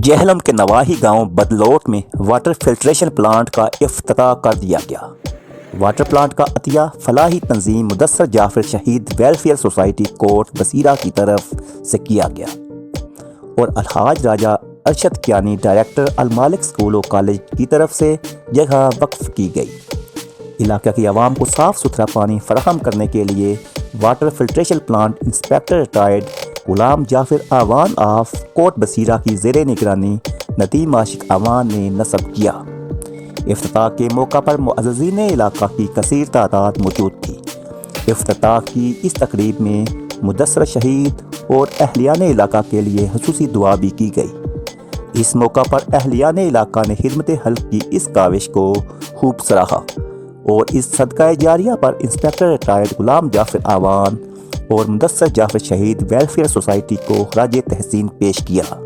جہلم کے نواحی گاؤں بدلوٹ میں واٹر فلٹریشن پلانٹ کا افتتاح کر دیا گیا۔ واٹر پلانٹ کا عطیہ فلاحی تنظیم مدثر جعفر شہید ویلفیئر سوسائٹی کوٹ بصیرہ کی طرف سے کیا گیا اور الحاج راجہ ارشد کیانی ڈائریکٹر المالک اسکول و کالج کی طرف سے جگہ وقف کی گئی۔ علاقہ کی عوام کو صاف ستھرا پانی فراہم کرنے کے لیے water filtration plant inspector retired Ghulam Jafar Awan of کوٹ بصیرہ کی زیر نگرانی ندیم عاشق اعوان نے نصب کیا۔ افتتاح کے موقع پر معززین علاقہ کی کثیر تعداد موجود تھی۔ افتتاح کی اس تقریب میں مدثر شہید اور اہلیان علاقہ کے لیے خصوصی دعا بھی کی گئی۔ اس موقع پر اہلیان علاقہ نے خدمت خلق کی اس کاوش کو خوب سراہا اور اس صدقہ جاریہ پر انسپیکٹر ریٹائرڈ غلام جعفر اعوان اور مدثر جعفر شہید ویلفیئر سوسائٹی کو خراج تحسین پیش کیا۔